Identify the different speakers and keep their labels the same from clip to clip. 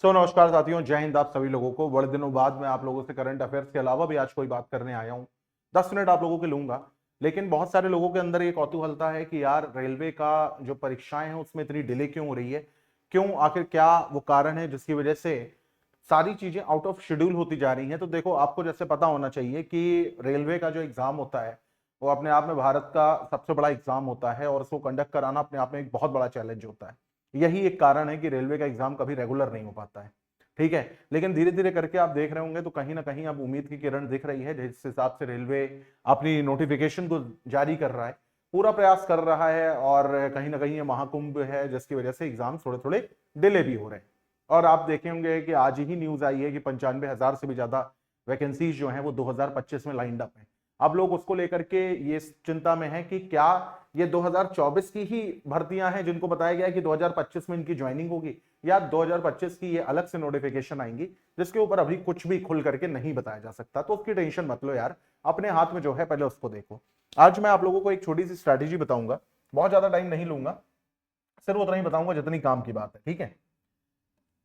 Speaker 1: नमस्कार साथियों, जय हिंद। आप सभी लोगों को बड़े दिनों बाद मैं आप लोगों से करंट अफेयर्स के अलावा भी आज कोई बात करने आया हूं। 10 मिनट आप लोगों के लूंगा, लेकिन बहुत सारे लोगों के अंदर ये कौतूहलता है कि यार रेलवे का जो परीक्षाएं हैं उसमें इतनी डिले क्यों हो रही है, क्यों, आखिर क्या वो कारण है जिसकी वजह से सारी चीजें आउट ऑफ शेड्यूल होती जा रही हैं। तो देखो, आपको जैसे पता होना चाहिए कि रेलवे का जो एग्जाम होता है वो अपने आप में भारत का सबसे बड़ा एग्जाम होता है और उसको कंडक्ट कराना अपने आप में एक बहुत बड़ा चैलेंज होता है। यही एक कारण है कि रेलवे का एग्जाम कभी रेगुलर नहीं हो पाता है। ठीक है, लेकिन धीरे धीरे करके आप देख रहे होंगे तो कहीं ना कहीं अब उम्मीद की किरण दिख रही है, जिस हिसाब से रेलवे अपनी नोटिफिकेशन को जारी कर रहा है, पूरा प्रयास कर रहा है। और कहीं ना कहीं ये महाकुंभ है जिसकी वजह से एग्जाम थोड़े थोड़े डिले भी हो रहे हैं। और आप देखे होंगे कि आज ही न्यूज आई है कि 95,000 से भी ज्यादा वैकेंसीज जो हैं वो 2025 में लाइंड अप है। अब लोग उसको लेकर के ये चिंता में है कि क्या ये 2024 की ही भर्तियां हैं जिनको बताया गया है कि 2025 में इनकी ज्वाइनिंग होगी, या 2025 की ये अलग से नोटिफिकेशन आएंगी जिसके ऊपर अभी कुछ भी खुल करके नहीं बताया जा सकता। तो उसकी टेंशन मत लो यार, अपने हाथ में जो है पहले उसको देखो। आज मैं आप लोगों को एक छोटी सी स्ट्रैटेजी बताऊंगा, बहुत ज्यादा टाइम नहीं लूंगा, सिर्फ उतना ही बताऊंगा जितनी काम की बात है। ठीक है,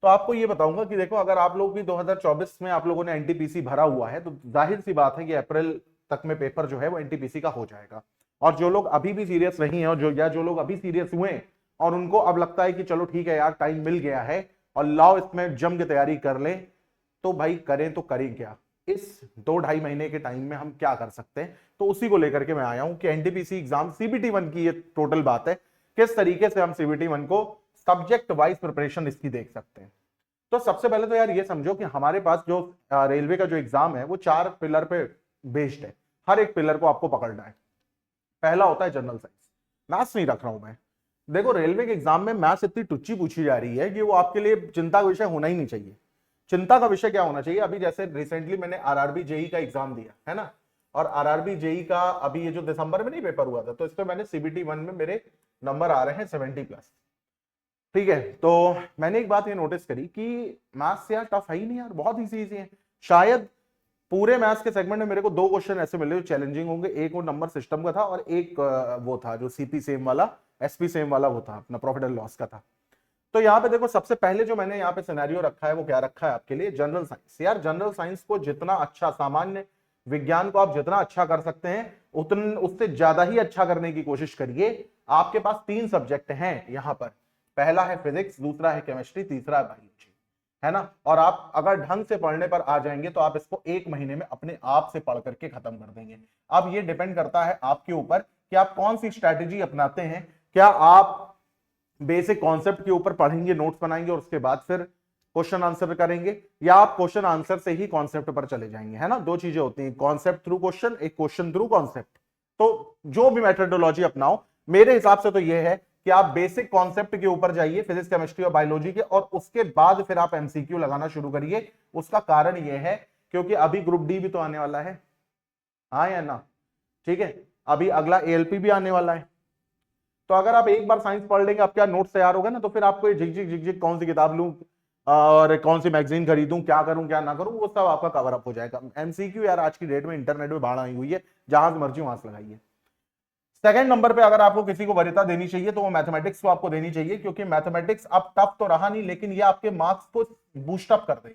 Speaker 1: तो आपको ये बताऊंगा कि देखो, अगर आप लोग भी 2024 में आप लोगों ने एनटीपीसी भरा हुआ है तो जाहिर सी बात है कि अप्रैल तक में पेपर जो है वो एनटीपीसी का हो जाएगा। और जो लोग अभी भी सीरियस नहीं है और जो लोग अभी सीरियस हुए हैं और उनको अब लगता है कि चलो ठीक है यार, टाइम मिल गया है और लाओ इसमें जम के तैयारी कर ले, तो भाई करें तो करें क्या। इस 2-2.5 महीने के टाइम में हम क्या कर सकते हैं, तो उसी को लेकर के मैं आया हूं कि एनटीपीसी एग्जाम सीबीटी 1 की ये टोटल बात है, किस तरीके से हम सीबीटी 1 को सब्जेक्ट वाइज प्रिपरेशन इसकी देख सकते हैं। तो सबसे पहले तो यार ये समझो कि हमारे पास जो रेलवे का जो एग्जाम है वो 4 पिलर पे बेस्ड है। हर एक पिलर को आपको पकड़ना है। पहला होता है जनरल साइंस। मैथ्स नहीं रख रहा हूं मैं। देखो, रेलवे के एग्जाम में मैथ्स इतनी टुच्ची पूछी जा रही है कि वो आपके लिए चिंता का विषय होना ही नहीं चाहिए। चिंता का विषय क्या होना चाहिए, अभी जैसे रिसेंटली मैंने आरआरबी जेई का एग्जाम दिया है ना, और आरआरबी जेई का अभी ये जो दिसंबर में नहीं पेपर हुआ था, तो इस पर मैंने सीबीटी 1 में मेरे नंबर आ रहे हैं 70+। ठीक है, तो मैंने एक बात ये नोटिस करी कि मैथ्स यार टफ है ही नहीं यार, बहुत इजी इजी है। शायद पूरे मैथ्स के सेगमेंट में मेरे को 2 क्वेश्चन ऐसे मिले जो चैलेंजिंग होंगे। एक वो नंबर सिस्टम का था और एक वो था जो सीपी सेम वाला, एसपी सेम वाला, वो था अपना प्रॉफिट एंड लॉस का था। तो यहाँ पे देखो, सबसे पहले जो मैंने यहाँ पे सिनेरियो रखा है वो क्या रखा है आपके लिए, जनरल साइंस। यार जनरल साइंस को जितना अच्छा, सामान्य विज्ञान को आप जितना अच्छा कर सकते हैं उतन उससे ज्यादा ही अच्छा करने की कोशिश करिए। आपके पास 3 सब्जेक्ट हैं यहाँ पर, पहला है फिजिक्स, दूसरा है केमिस्ट्री, तीसरा है बायोलॉजी, है ना। और आप अगर ढंग से पढ़ने पर आ जाएंगे तो आप इसको 1 महीने में अपने आप से पढ़ करके खत्म कर देंगे। अब ये डिपेंड करता है आपके ऊपर कि आप कौन सी स्ट्रैटेजी अपनाते हैं। क्या आप बेसिक कॉन्सेप्ट के ऊपर पढ़ेंगे, नोट्स बनाएंगे और उसके बाद फिर क्वेश्चन आंसर करेंगे, या आप क्वेश्चन आंसर से ही कॉन्सेप्ट पर चले जाएंगे, है ना। 2 चीजें होती हैं, कॉन्सेप्ट थ्रू क्वेश्चन, एक क्वेश्चन थ्रू कॉन्सेप्ट। तो जो भी मेथोडोलॉजी अपनाओ, मेरे हिसाब से तो ये है कि आप बेसिक कॉन्सेप्ट के ऊपर जाइए, फिजिक्स केमिस्ट्री और बायोलॉजी के, और उसके बाद फिर आप एमसीक्यू लगाना शुरू करिए। उसका कारण यह है क्योंकि अभी ग्रुप डी भी तो आने वाला है, हाँ या ना। ठीक है, अभी अगला एएलपी भी आने वाला है। तो अगर आप एक बार साइंस पढ़ लेंगे, आपका नोट्स तैयार होगा ना, तो फिर आपको झिक झिक झिक झिक कौन सी किताब लूं और कौन सी मैगजीन खरीदूं, क्या करूं क्या ना करूं, वो सब आपका कवर अप हो जाएगा। एमसीक्यू यार आज की डेट में इंटरनेट में बाढ़ आई हुई है, जहां से मर्जी वहां से लगाइए। सेकंड नंबर पे अगर आपको किसी को वरीयता देनी चाहिए तो वो मैथमेटिक्स को आपको देनी चाहिए, क्योंकि मैथमेटिक्स अब टफ तो रहा नहीं, लेकिन ये आपके मार्क्स को बूस्टअप कर देगा।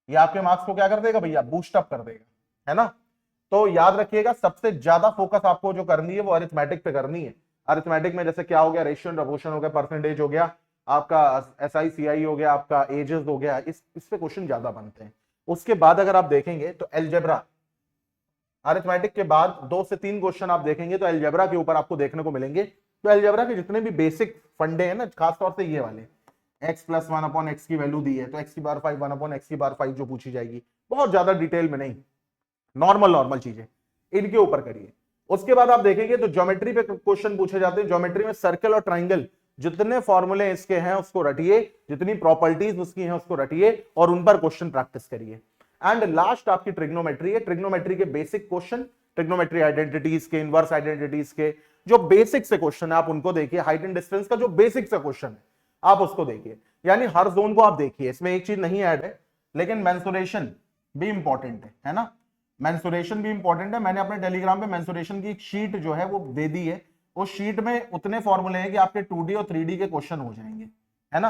Speaker 1: ये आपके मार्क्स को क्या कर देगा भैया, बूस्टअप कर देगा, है ना। तो याद रखिएगा, सबसे ज्यादा फोकस आपको जो करनी है वो अरिथमेटिक पे करनी है। अरिथमेटिक में जैसे क्या हो गया, रेशियो एंड प्रोपोर्शन हो गया, परसेंटेज हो गया, आपका एसआई सीआई हो गया, आपका एजेस हो गया, इस पे क्वेश्चन ज्यादा बनते हैं। उसके बाद अगर आप देखेंगे तो एलजेब्रा, अरिथमेटिक के बाद 2 से 3 क्वेश्चन आप देखेंगे तो एलजेब्रा के ऊपर आपको देखने को मिलेंगे। तो एलजेब्रा के जितने भी बेसिक फंडे हैं ना, खासतौर से ये वाले, x+1/x की वैल्यू दी है तो x⁵ 1/x⁵ जो पूछी जाएगी, बहुत ज्यादा डिटेल में नहीं, नॉर्मल नॉर्मल चीजें, इनके ऊपर करिए। उसके बाद आप देखेंगे तो ज्योमेट्री पे क्वेश्चन पूछे जाते हैं। ज्योमेट्री में सर्कल और ट्राइंगल, जितने फॉर्मूले इसके हैं उसको रटिए, जितनी प्रॉपर्टीज उसकी हैं उसको रटिए और उन पर क्वेश्चन प्रैक्टिस करिए। एंड लास्ट आपकी ट्रिग्नोमेट्री है। ट्रिग्नोमेट्री के बेसिक क्वेश्चन, ट्रिग्नोमेट्री आइडेंटिटीज के, इनवर्स आइडेंटिटीज के जो बेसिक से क्वेश्चन है आप उनको देखिए। हाइट एंड डिस्टेंस का जो बेसिक से क्वेश्चन है आप उसको देखिए, यानी हर जोन को आप देखिए। इसमें एक चीज नहीं ऐड है, लेकिन मेंसुरेशन भी इंपॉर्टेंट है ना। मेंसुरेशन भी इंपॉर्टेंट है। मैंने अपने टेलीग्राम पे मेंसुरेशन की एक शीट जो है वो दे दी है। उस शीट में उतने फॉर्मूले हैं कि आपके 2D और 3D के क्वेश्चन हो जाएंगे, है ना।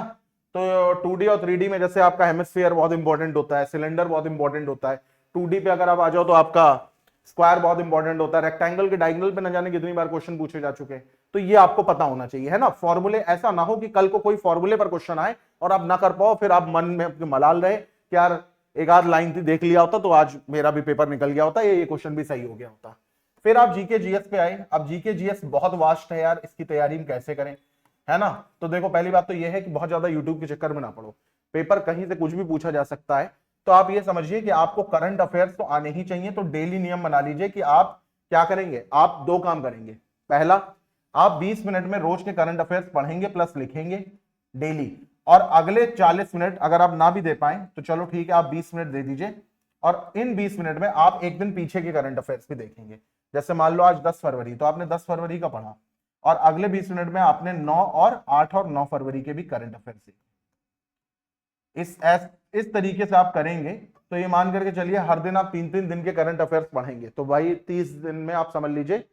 Speaker 1: तो 2D और 3D में जैसे आपका हेमिस्फीयर बहुत इंपॉर्टेंट होता है, सिलेंडर बहुत इंपॉर्टेंट होता है। 2D पे अगर आप आ जाओ तो आपका स्क्वायर बहुत इंपॉर्टेंट होता है। रेक्टेंगल के डायगोनल पे न जाने कितनी बार क्वेश्चन पूछे जा चुके हैं, तो ये आपको पता होना चाहिए, है ना। फॉर्मूले, ऐसा ना हो कि कल को कोई फॉर्मूले पर क्वेश्चन आए और आप ना कर पाओ, फिर आप मन में मलाल रहे कि यार एक आध लाइन थी, देख लिया होता तो आज मेरा भी पेपर निकल गया होता, ये क्वेश्चन भी सही हो गया होता। फिर आप जीके जीएस पे आए। अब जीके जीएस बहुत वास्ट है यार, इसकी तैयारी हम कैसे करें, है ना। तो देखो पहली बात तो यह है कि बहुत ज्यादा यूट्यूब के चक्कर में ना पड़ो, पेपर कहीं से कुछ भी पूछा जा सकता है। तो आप ये समझिए कि आपको करंट अफेयर्स तो आने ही चाहिए। तो डेली नियम बना लीजिए कि आप क्या करेंगे, आप दो काम करेंगे। पहला, आप 20 मिनट में रोज के करंट अफेयर्स पढ़ेंगे प्लस लिखेंगे डेली। और अगले 40 मिनट अगर आप ना भी दे पाए तो चलो ठीक है, आप 20 मिनट दे दीजिए, और इन 20 मिनट में आप एक दिन पीछे के करंट अफेयर्स भी देखेंगे। जैसे मान लो आज 10 फरवरी, तो आपने 10 फरवरी का पढ़ा, और अगले 20 मिनट में आपने 9 और 8 और 9 फरवरी के भी करंट अफेयर्स देखे। इस तरीके से आप करेंगे तो ये मान करके चलिए हर दिन आप 3-3 दिन के करंट अफेयर्स पढ़ेंगे, तो भाई 30 दिन में आप समझ लीजिए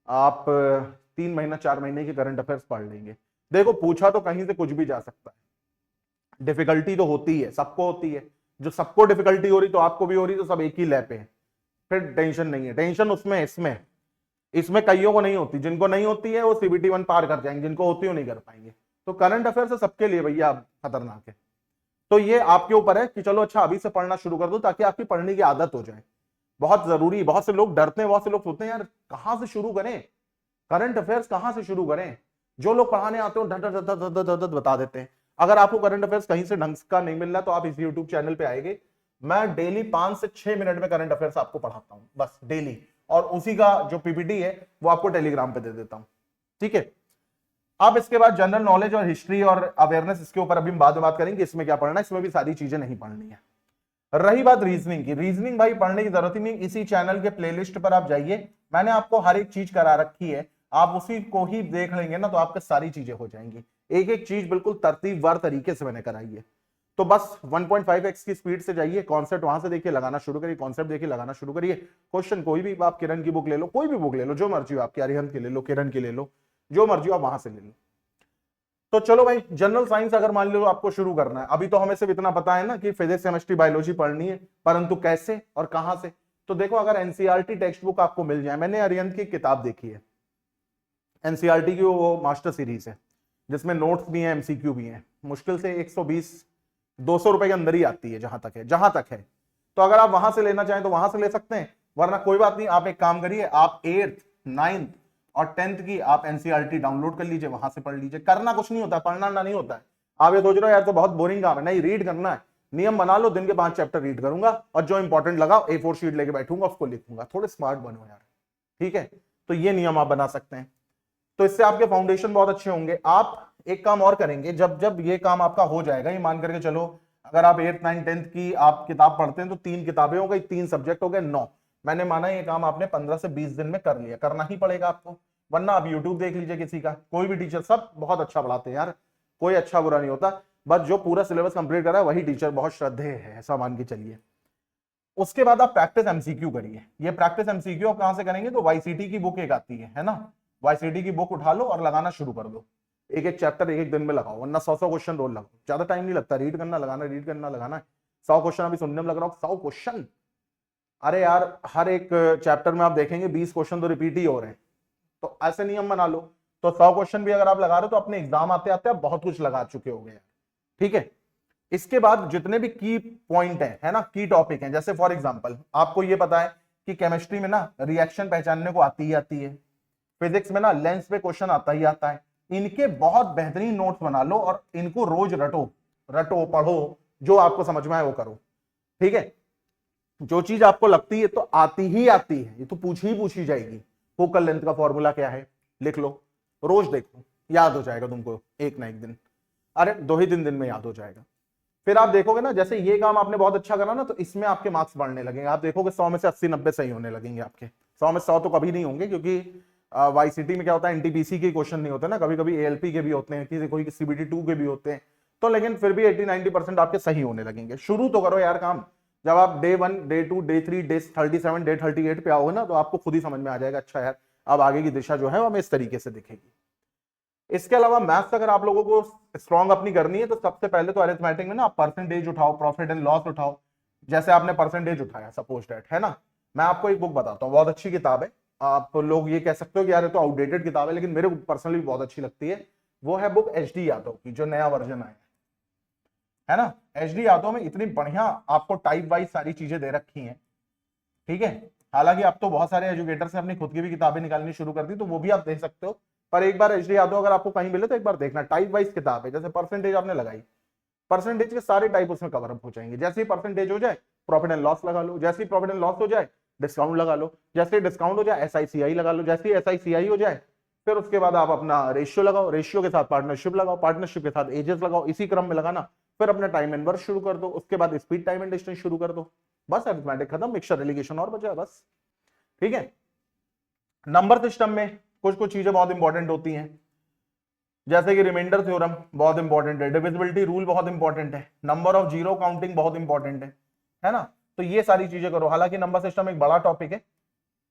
Speaker 1: आप 3 महीना 4 महीने के करंट अफेयर्स पढ़ लेंगे। देखो पूछा तो कहीं से कुछ भी जा सकता है, डिफिकल्टी तो होती है, सबको होती है। जो सबको डिफिकल्टी हो रही तो आपको भी हो रही, तो सब एक ही लय पे है, फिर टेंशन नहीं है। टेंशन उसमें इसमें कईयों को नहीं होती, जिनको नहीं होती है वो सीबीटी 1 पार कर जाएंगे, जिनको होती है वो नहीं कर पाएंगे। तो करंट अफेयर्स सबके लिए भैया खतरनाक है। तो ये आपके ऊपर है कि चलो अच्छा अभी से पढ़ना शुरू कर दो ताकि आपकी पढ़ने की आदत हो जाए, बहुत जरूरी। बहुत से लोग डरते हैं, बहुत से लोग सोचते हैं यार कहां से शुरू करें, करंट अफेयर्स कहां से शुरू करें। जो लोग पढ़ाने आते हो धड़ बता देते हैं। अगर आपको करंट अफेयर्स कहीं से ढंग का नहीं मिल रहा तो आप इस यूट्यूब चैनल पे आएंगे, मैं डेली 5 से 6 मिनट में करंट अफेयर्स आपको पढ़ाता हूं बस डेली, और उसी का जो पीपीटी है वो आपको टेलीग्राम पे दे देता हूं, ठीक है। अब इसके बाद जनरल नॉलेज और हिस्ट्री और अवेयरनेस, इसके ऊपर अभी हम बाद में बात करेंगे, इसमें क्या पढ़ना है, इसमें भी सारी चीजें नहीं पढ़नी है। रही बात रीजनिंग की, रीजनिंग भाई पढ़ने की जरूरत ही नहीं, इसी चैनल के प्लेलिस्ट पर आप जाइए, मैंने आपको हर एक चीज करा रखी है, आप उसी को ही देख लेंगे ना तो आपके सारी चीजें हो जाएंगी। एक एक चीज बिल्कुल तरतीबवार तरीके से मैंने कराई है। तो बस 1.5x की स्पीड से जाइए, कॉन्सेप्ट वहां से देखिए लगाना शुरू करिए, कॉन्सेप्ट देखिए लगाना शुरू करिए। क्वेश्चन कोई भी, आप किरण की बुक ले लो, कोई भी बुक ले लो, जो मर्जी हो आपकी, अरिहंत की ले लो, किरण की ले लो, जो मर्जी हो आप वहां से ले लो। तो चलो भाई, जनरल साइंस अगर मान लो आपको शुरू करना है, अभी तो हमें सिर्फ इतना पता है ना कि फिजिक्स केमिस्ट्री बायोलॉजी पढ़नी है, परंतु कैसे और कहां से। तो देखो अगर एनसीईआरटी टेक्स्ट बुक आपको मिल जाए, मैंने अरिहंत की किताब देखी है एनसीईआरटी की, वो मास्टर सीरीज है जिसमें नोट्स भी हैं एमसीक्यू भी हैं, मुश्किल से 120-200 रुपए के अंदर ही आती है जहां तक है। तो अगर आप वहां से लेना चाहें तो वहां से ले सकते हैं, वरना कोई बात नहीं, आप एक काम करिए, आप 8th 9th और 10th की आप एनसीईआरटी डाउनलोड कर लीजिए, वहां से पढ़ लीजिए। करना कुछ नहीं होता, पढ़ना ना नहीं होता है। आप ये सोच रहे हो यार तो बहुत बोरिंग काम है, नहीं, रीड करना है। नियम बना लो, दिन के 5 चैप्टर रीड करूंगा और जो इंपॉर्टेंट लगा A4 शीट लेके बैठूंगा, उसको लिखूंगा। थोड़े स्मार्ट बनो यार, ठीक है। तो ये नियम आप बना सकते हैं, तो इससे आपके फाउंडेशन बहुत अच्छे होंगे। आप एक काम और करेंगे, जब जब ये काम आपका हो जाएगा, ये मान करके चलो अगर आप 8th 9th 10th की आप किताब पढ़ते हैं तो 3 किताबें हो गई, 3 सब्जेक्ट हो गए, 9। मैंने माना ये काम आपने 15 से 20 दिन में कर लिया, करना ही पड़ेगा आपको, वरना आप यूट्यूब देख लीजिए किसी का, कोई भी टीचर, सब बहुत अच्छा पढ़ाते हैं यार, कोई अच्छा बुरा नहीं होता, बस जो पूरा सिलेबस कंप्लीट करा है वही टीचर बहुत श्रद्धेय है, ऐसा मान के चलिए। उसके बाद आप प्रैक्टिस एमसीक्यू करिए। ये प्रैक्टिस एमसीक्यू आप कहां से करेंगे, तो वाईसीटी की बुक एक आती है ना, वाईसीटी की बुक उठा लो और लगाना शुरू कर दो, एक एक चैप्टर एक एक दिन में लगाओ, वरना 100 क्वेश्चन रोज लगाओ, ज्यादा टाइम नहीं लगता, रीड करना लगाना, रीड करना लगाना। 100 क्वेश्चन अभी सुनने में लग रहा हूँ, 100 क्वेश्चन, अरे यार हर एक चैप्टर में आप देखेंगे 20 क्वेश्चन तो रिपीट ही हो रहे हैं। तो ऐसे नियम बना लो, तो 100 क्वेश्चन भी अगर आप लगा रहे हो तो अपने एग्जाम आते आते आप बहुत कुछ लगा चुके हो गए, ठीक है। इसके बाद जितने भी की पॉइंट है ना, की टॉपिक है, जैसे फॉर एग्जांपल आपको ये पता है कि केमिस्ट्री में ना रिएक्शन पहचानने को आती ही आती है, फिजिक्स में ना लेंस पे क्वेश्चन आता ही आता है, इनके बहुत बेहतरीन नोट्स बना लो और इनको रोज रटो पढ़ो, जो आपको समझ में आए वो करो, ठीक है। जो चीज आपको लगती है तो आती ही आती है, ये तो पूछी जाएगी, फोकल लेंथ का फॉर्मूला क्या है लिख लो, रोज देखो, याद हो जाएगा तुमको एक ना एक दिन, अरे 2 ही दिन में याद हो जाएगा। फिर आप देखोगे ना, जैसे ये काम आपने बहुत अच्छा करा ना, तो इसमें आपके मार्क्स बढ़ने लगेंगे, आप देखोगे 100 में से 80-90 सही होने लगेंगे आपके, 100 में 100 तो कभी नहीं होंगे, क्योंकि वाईसीटी में क्या होता है, एनटीपीसी के क्वेश्चन नहीं होते ना, कभी कभी एएलपी के भी होते हैं, किसी कोई सीबीटी 2 के भी होते हैं, तो लेकिन फिर भी 80-90% आपके सही होने लगेंगे। शुरू तो करो यार काम, जब आप day 1 day 2 day 3 day 37 day 38 पे आओगे ना, तो आपको खुद ही समझ में आ जाएगा, अच्छा यार अब आगे की दिशा जो है वो हमें इस तरीके से दिखेगी। इसके अलावा मैथ्स अगर आप लोगों को स्ट्रॉन्ग अपनी करनी है तो सबसे पहले तो अरिथमेटिक में ना आप परसेंटेज उठाओ, प्रॉफिट एंड लॉस उठाओ। जैसे आपने परसेंटेज उठाया सपोज दैट, है ना, मैं आपको एक बुक बताता हूँ, बहुत अच्छी किताब है। आप लोग ये कह सकते हो कि यार ये तो आउटडेटेड किताब है, लेकिन मेरे को पर्सनली बहुत अच्छी लगती है। वो है बुक HD यादव की, जो नया वर्जन आया है ना। HD यादव में इतनी बढ़िया आपको टाइप वाइज सारी चीजें दे रखी हैं, ठीक है। हालांकि अब तो बहुत सारे एजुकेटर से अपनी खुद की भी किताबें निकालनी शुरू कर दी, तो वो भी आप देख सकते हो। पर एक बार HD यादव अगर आपको कहीं मिले तो एक बार देखना, टाइप वाइज किताब है। जैसे परसेंटेज आपने लगाई, परसेंटेज के सारे टाइप उसमें कवर अप हो जाएंगे। जैसे ही परसेंटेज हो जाए प्रॉफिट एंड लॉस लगा लो, जैसे ही प्रॉफिट एंड लॉस हो जाए डिस्काउंट लगा लो, जैसे ही डिस्काउंट हो जाए SICI लगा लो, जैसे ही SICI हो जाए फिर उसके बाद आप अपना रेशियो लगाओ, रेशियो के साथ पार्टनरशिप लगाओ, पार्टनरशिप के साथ एजेस लगाओ, इसी क्रम में लगाना। फिर अपना टाइम एंड वर्क शुरू कर दो, उसके बाद स्पीड टाइम एंड डिस्टेंस शुरू कर दो। बस अरिथमेटिक खत्म, मिक्सचर एलिगेशन और बचा बस, ठीक है। नंबर सिस्टम में कुछ कुछ चीजें बहुत इंपॉर्टेंट होती हैं, जैसे कि रिमाइंडर थ्योरम बहुत इंपॉर्टेंट है, डिविजिबिलिटी रूल बहुत इंपॉर्टेंट है, नंबर ऑफ जीरो काउंटिंग बहुत इंपॉर्टेंट है ना। तो ये सारी चीजें करो। हालांकि नंबर सिस्टम एक बड़ा टॉपिक है,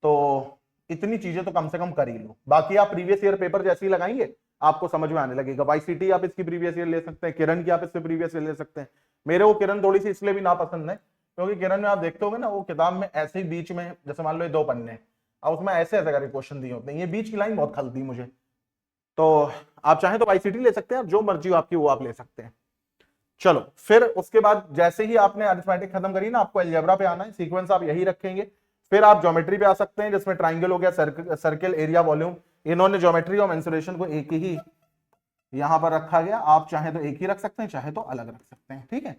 Speaker 1: तो इतनी चीजें तो कम से कम कर ही लो। बाकी आप प्रीवियस ईयर पेपर जैसे ही लगाएंगे आपको समझ में आने लगेगा। YCT आप इसकी प्रीवियस ईयर ले सकते हैं, किरण की आप इससे प्रीवियस ईयर ले सकते हैं। मेरे वो किरण थोड़ी सी इसलिए भी नापसंद है क्योंकि किरण में आप देखते होगे ना, वो किताब में ऐसे ही बीच में, जैसे मान लो ये 2 पन्ने और उसमें ऐसे ऐसे करके क्वेश्चन दिए होते हैं, ये बीच की लाइन बहुत खलती है मुझे। तो आप चाहें तो YCT ले सकते हैं, जो मर्जी हो आपकी वो आप ले सकते हैं। चलो फिर उसके बाद जैसे ही आपने अरिथमेटिक खत्म करी ना, आपको अलजेब्रा पे आना है, सीक्वेंस आप यही रखेंगे। फिर आप ज्योमेट्री पे आ सकते हैं, जिसमें ट्राइंगल हो गया, सर्कल, एरिया, वॉल्यूम। इन्होंने ज्योमेट्री और मेंसुरेशन को एक ही यहां पर रखा गया, आप चाहे तो एक ही रख सकते हैं, चाहे तो अलग रख सकते हैं, ठीक है।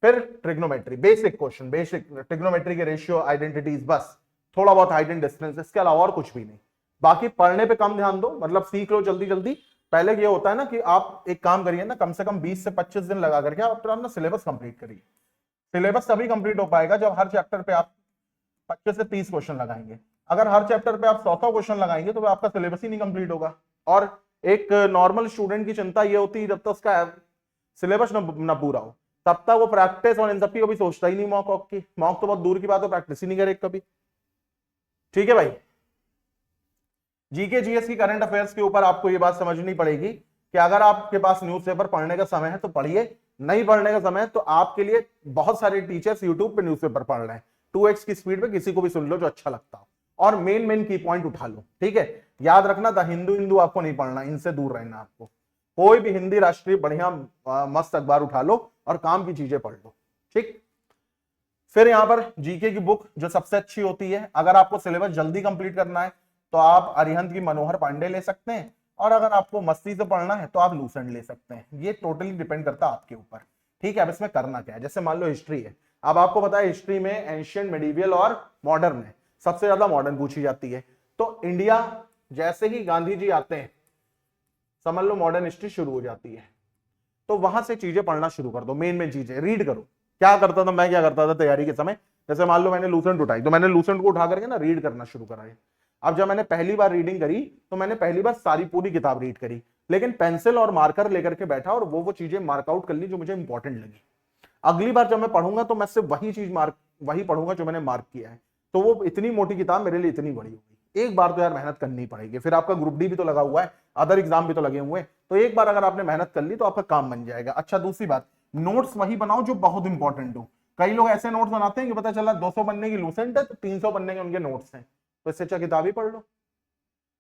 Speaker 1: फिर trigonometry, basic question, basic trigonometry के रेशियो, आइडेंटिटीज, बस थोड़ा बहुत हाइट एंड डिस्टेंस, इसके अलावा और कुछ भी नहीं। बाकी पढ़ने पे कम ध्यान दो, मतलब सीख लो जल्दी जल्दी। पहले ये होता है ना कि आप एक काम करिए ना, कम से कम 20 से 25 दिन लगा करके आप अपना सिलेबस कंप्लीट करिए। सिलेबस तभी कंप्लीट हो पाएगा जब हर चैप्टर पे आप 25 से 30 क्वेश्चन लगाएंगे। अगर हर चैप्टर पे आप 100 क्वेश्चन लगाएंगे तो आपका सिलेबस ही नहीं कंप्लीट होगा। और एक नॉर्मल स्टूडेंट की चिंता ये होती है, जब तक उसका सिलेबस ना पूरा हो तब तक वो प्रैक्टिस और इन सब की कभी सोचता ही नहीं। मॉक वॉक की, मॉक तो बहुत दूर की बात है, प्रैक्टिस ही नहीं करे कभी, ठीक है भाई। GK GS की करंट अफेयर्स के ऊपर आपको ये बात समझनी पड़ेगी कि अगर आपके पास न्यूज़पेपर पढ़ने का समय है तो पढ़िए, नहीं पढ़ने का समय है तो आपके लिए बहुत सारे टीचर्स यूट्यूब पे न्यूज़पेपर पढ़ रहे हैं 2x की स्पीड पे, किसी को भी सुन लो जो अच्छा लगता हो, और मेन मेन की पॉइंट उठा लो, ठीक है। याद रखना था हिंदू आपको नहीं पढ़ना, इनसे दूर रहना आपको। कोई भी हिंदी राष्ट्रीय बढ़िया मस्त अखबार उठा लो और काम की चीजें पढ़ लो, ठीक। फिर यहां पर GK की बुक जो सबसे अच्छी होती है, अगर आपको सिलेबस जल्दी कंप्लीट करना है तो आप अरिहंत की मनोहर पांडे ले सकते हैं, और अगर आपको मस्ती से पढ़ना है तो आप लूसेंट ले सकते हैं। ये टोटली डिपेंड करता है आपके ऊपर, ठीक है। अब इसमें करना क्या है, जैसे मान लो हिस्ट्री है, अब आपको पता है हिस्ट्री में एंशियंट, मेडिवियल और मॉडर्न है, सबसे ज्यादा मॉडर्न पूछी जाती है। तो इंडिया जैसे ही गांधी जी आते हैं समझ लो मॉडर्न हिस्ट्री शुरू हो जाती है। तो वहां से चीजें पढ़ना शुरू कर दो, मेन मेन चीजें रीड करो। क्या करता था मैं, क्या करता था तैयारी के समय, जैसे मान लो मैंने लूसेंट उठाई तो मैंने लूसेंट को उठा करके ना रीड करना शुरू करा है। अब जब मैंने पहली बार रीडिंग करी तो मैंने पहली बार सारी पूरी किताब रीड करी, लेकिन पेंसिल और मार्कर लेकर के बैठा और वो चीजें मार्कआउट कर ली जो मुझे इंपॉर्टेंट लगी। अगली बार जब मैं पढ़ूंगा तो मैं सिर्फ वही पढ़ूंगा जो मैंने मार्क किया है। तो वो इतनी मोटी किताब मेरे लिए इतनी बड़ी होगी। एक बार तो यार मेहनत करनी पड़ेगी, फिर आपका ग्रुप डी भी तो लगा हुआ है, अदर एग्जाम भी तो लगे हुए हैं, तो एक बार अगर आपने मेहनत कर ली तो आपका काम बन जाएगा। अच्छा दूसरी बात, नोट्स वही बनाओ जो बहुत इंपॉर्टेंट हो। कई लोग ऐसे नोट्स बनाते हैं कि पता चला 200 बनने की लूसेंट है तो 300 बनने के उनके नोट्स हैं, तो इससे अच्छा किताब ही पढ़ लो।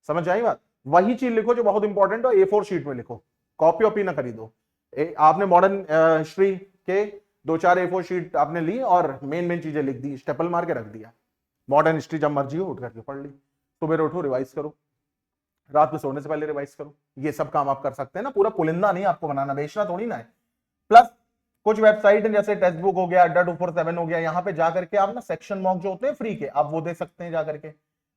Speaker 1: समझ आई बात। वही चीज लिखो जो बहुत इंपॉर्टेंट हो, A4 शीट में लिखो, कॉपी वॉपी ना खरीदो। आपने मॉडर्न हिस्ट्री के 2-4 A4 शीट आपने ली और मेन मेन चीजें लिख दी, स्टेपल मार के रख दिया। मॉडर्न हिस्ट्री जब मर्जी हो उठ करके पढ़ ली, सुबह उठो रिवाइज करो, रात में सोने से पहले रिवाइज करो। ये सब काम आप कर सकते हैं ना, पूरा पुलिंदा नहीं आपको बनाना, बेचना थोड़ी ना है। प्लस कुछ वेबसाइट है जैसे टेक्स्ट बुक हो गया, अड्डा 247 हो गया, यहाँ पे जाकर के आप ना सेक्शन मॉक जो होते हैं फ्री के, आप वो दे सकते हैं जाकर के।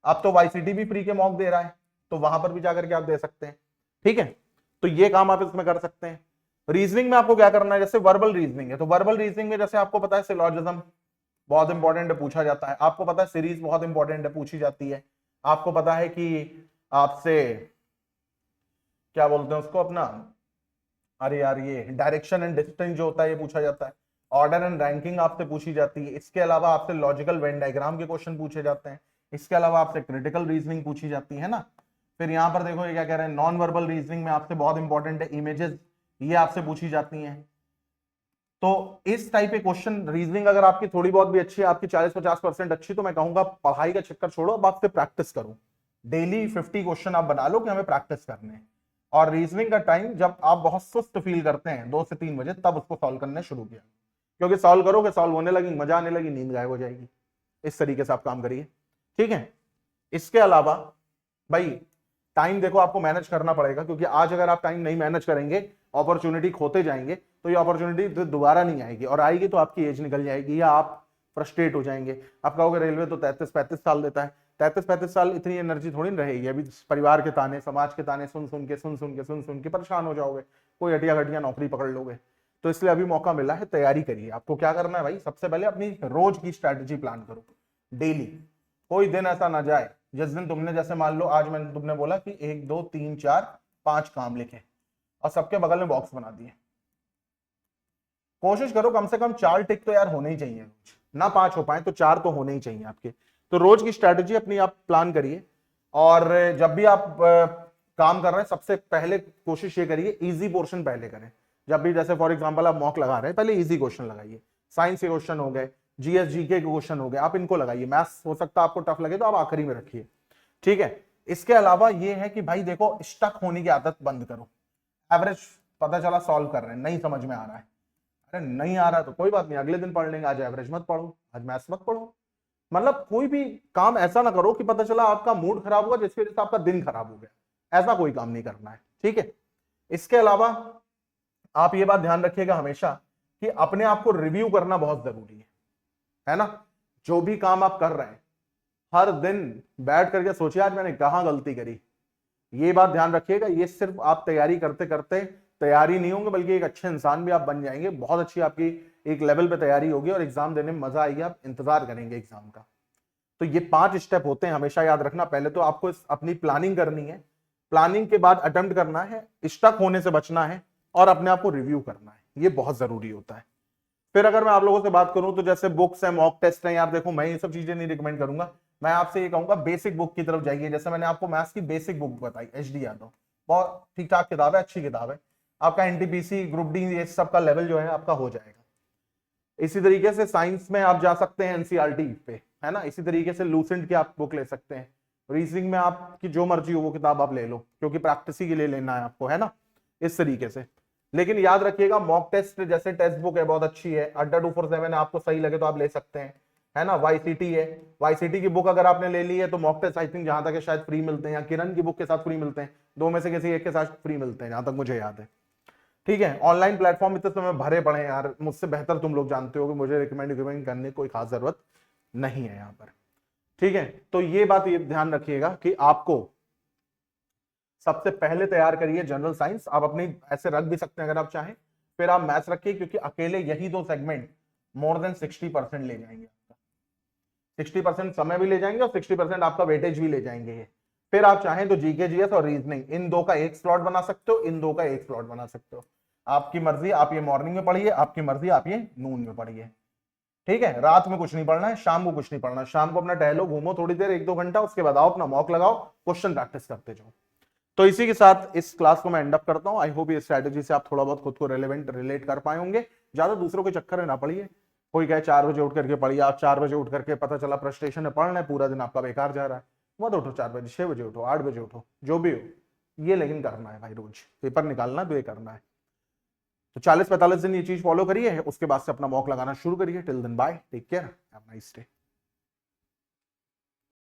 Speaker 1: अब तो YCT भी फ्री के मॉक दे रहा है, तो वहां पर भी जाकर के आप दे सकते हैं, ठीक है। तो ये काम आप इसमें कर सकते हैं। रीजनिंग में आपको क्या करना है, जैसे वर्बल रीजनिंग है तो वर्बल रीजनिंग में जैसे आपको पता है सिलॉजिज्म बहुत इंपॉर्टेंट है, पूछा जाता है। आपको पता है सीरीज बहुत इंपॉर्टेंट है, पूछी जाती है। आपको पता है कि आपसे क्या बोलते हैं उसको अपना, अरे यार ये डायरेक्शन एंड डिस्टेंस जो होता है ये पूछा जाता है। ऑर्डर एंड रैंकिंग आपसे पूछी जाती है। इसके अलावा आपसे लॉजिकल वेन डायग्राम के क्वेश्चन पूछे जाते हैं। इसके अलावा आपसे क्रिटिकल रीजनिंग पूछी जाती है ना। फिर यहाँ पर देखो ये क्या कह रहे हैं, नॉन वर्बल रीजनिंग में आपसे बहुत इंपॉर्टेंट है इमेजेस, ये आपसे पूछी जाती हैं। तो इस टाइप के क्वेश्चन रीजनिंग अगर आपकी थोड़ी बहुत भी अच्छी है, आपकी 40-50% अच्छी, तो मैं कहूंगा पढ़ाई का चक्कर छोड़ो, अब आपसे प्रैक्टिस करो। डेली 50 क्वेश्चन आप बना लो कि हमें प्रैक्टिस करने हैं, और रीजनिंग का टाइम जब आप बहुत सुस्त फील करते हैं 2 से 3 बजे, तब उसको सॉल्व करने शुरू किया, क्योंकि सॉल्व करोगे, सॉल्व होने लगी, मजा आने लगी, नींद गायब हो जाएगी। इस तरीके से आप काम करिए, ठीक है। इसके अलावा भाई टाइम देखो आपको मैनेज करना पड़ेगा, क्योंकि आज अगर आप टाइम नहीं मैनेज करेंगे, अपॉर्चुनिटी खोते जाएंगे, तो ये अपॉर्चुनिटी दोबारा नहीं आएगी, और आएगी तो आपकी एज निकल जाएगी, या आप फ्रस्ट्रेट हो जाएंगे। आप कहोगे रेलवे तो 33-35 साल देता है, 33-35 साल इतनी एनर्जी थोड़ी ना रहेगी, अभी परिवार के ताने, समाज के ताने सुन सुन के परेशान हो जाओगे, कोई हटिया घटिया नौकरी पकड़ लोगे। तो इसलिए अभी मौका मिला है, तैयारी करिए। आपको क्या करना है भाई, सबसे पहले अपनी रोज की स्ट्रैटेजी प्लान करो, डेली। कोई दिन ऐसा ना जाए जिस दिन तुमने, जैसे मान लो आज मैंने तुमने बोला कि 1 2 3 4 5 काम लिखे और सबके बगल में बॉक्स बना दिए, कोशिश करो कम से कम 4 टिक तो यार होने ही चाहिए रोज, ना 5 हो पाए तो 4 तो होने ही चाहिए आपके। तो रोज की स्ट्रैटेजी अपनी आप प्लान करिए, और जब भी आप काम कर रहे हैं, सबसे पहले कोशिश ये करिए इजी पोर्शन पहले करें। जब भी जैसे फॉर एग्जांपल आप मॉक लगा रहे हैं, पहले इजी क्वेश्चन लगाइए, साइंस के क्वेश्चन हो गए, जीएस जीके के क्वेश्चन हो गए, आप इनको लगाइए। मैथ्स हो सकता है आपको टफ लगे तो आप आखिरी में रखिए, ठीक है। इसके अलावा ये है कि भाई देखो, स्टक होने की आदत बंद करो। एवरेज पता चला सॉल्व कर रहे हैं, नहीं समझ में आ रहा है, अरे नहीं आ रहा तो कोई बात नहीं, अगले दिन पढ़ लेंगे, आज एवरेज मत पढ़ो, आज मैथ्स मत पढ़ो। मतलब कोई भी काम ऐसा ना करो कि पता चला आपका मूड खराब हुआ जिसकी वजह से आपका दिन खराब हो गया, ऐसा कोई काम नहीं करना है, ठीक है। इसके अलावा आप ये बात ध्यान रखिएगा हमेशा कि अपने आप को रिव्यू करना बहुत जरूरी है ना। जो भी काम आप कर रहे हैं, हर दिन बैठ करके सोचिए आज मैंने कहां गलती करी। ये बात ध्यान रखिएगा, ये सिर्फ आप तैयारी करते करते तैयारी नहीं होंगे, बल्कि एक अच्छे इंसान भी आप बन जाएंगे, बहुत अच्छी आपकी एक लेवल पे तैयारी होगी और एग्जाम देने में मजा आएगी, आप इंतजार करेंगे एग्जाम का। तो ये 5 स्टेप होते हैं, हमेशा याद रखना। पहले तो आपको अपनी प्लानिंग करनी है, प्लानिंग के बाद अटेम्प्ट करना है, स्टक होने से बचना है, और अपने आप को रिव्यू करना है, ये बहुत जरूरी होता है। फिर अगर मैं आप लोगों से बात करूं तो जैसे बुक्स है, मॉक टेस्ट है, यार देखो मैं ये सब चीजें नहीं रिकमेंड करूंगा, मैं आपसे ये कहूंगा बेसिक बुक की तरफ जाइए। जैसे मैंने आपको मैथ्स की बेसिक बुक बताई, एचडी यादव, बहुत ठीक ठाक किताब है, अच्छी किताब है, आपका एनटीपीसी ग्रुप डी ये सब का लेवल जो है आपका हो जाएगा। इसी तरीके से साइंस में आप जा सकते हैं एनसीईआरटी पे, है ना। इसी तरीके से लूसेंट की आप बुक ले सकते हैं। रीजनिंग में आपकी जो मर्जी हो वो किताब आप ले लो, क्योंकि प्रैक्टिस ही के लिए लेना है आपको, है ना, इस तरीके से। लेकिन याद रखिएगा मॉक टेस्ट जैसे टेक्स्ट बुक है बहुत अच्छी है, अड्डा 247 आपको सही लगे तो आप ले सकते हैं, है ना। वाईसीटी है, वाईसीटी की बुक अगर आपने ले ली है तो मॉक टेस्ट आई थिंक जहां तक है शायद फ्री मिलते हैं, या किरण की बुक के साथ फ्री मिलते हैं, दो में से किसी एक के साथ फ्री मिलते हैं जहां तक मुझे याद है, ठीक है। ऑनलाइन प्लेटफॉर्म इतने समय भरे पड़े हैं यार, मुझसे बेहतर तुम लोग जानते हो कि मुझे रिकमेंड करने की कोई खास जरूरत नहीं है यहाँ पर, ठीक है। तो ये बात ये ध्यान रखिएगा कि आपको सबसे पहले तैयार करिए जनरल साइंस, आप अपनी ऐसे रख भी सकते हैं अगर आप चाहें, फिर आप मैथ्स रखिए, क्योंकि अकेले यही 2 सेगमेंट मोर देन 60% ले जाएंगे आपका, 60% समय भी ले जाएंगे और 60% आपका वेटेज भी ले जाएंगे ये। फिर आप चाहें तो जीके जीएस और रीजनिंग, इन 2 का एक स्लॉट बना सकते हो, इन 2 का एक स्लॉट बना सकते हो, आपकी मर्जी। आप ये मॉर्निंग में पढ़िए, आपकी मर्जी आप ये नून में पढ़िए, ठीक है। रात में कुछ नहीं पढ़ना है, शाम को कुछ नहीं पढ़ना, शाम को अपना टहलो घूमो थोड़ी देर 1-2 घंटा, उसके बाद आओ अपना मॉक लगाओ, क्वेश्चन प्रैक्टिस करते जाओ। तो इसी के साथ इस क्लास को मैं एंड अप करता हूं। आई होप ये स्ट्रैटेजी से आप थोड़ा बहुत खुद को रिलेट कर पाए होंगे। ज्यादा दूसरों के चक्कर में ना पड़िए, कोई कहे 4 बजे उठ करके पढ़िए, आप 4 बजे उठ करके पता चला फ्रस्ट्रेशन में पढ़ रहे हैं, पूरा दिन आपका बेकार जा रहा है। मत उठो 4 बजे, 6 बजे उठो, 8 बजे उठो, जो भी हो ये लेकिन करना है भाई, रोज पेपर निकालना तो ये करना है। तो 40-45 दिन ये चीज फॉलो करिए, उसके बाद से अपना मॉक लगाना शुरू करिए। Till then bye, take care, have a nice day.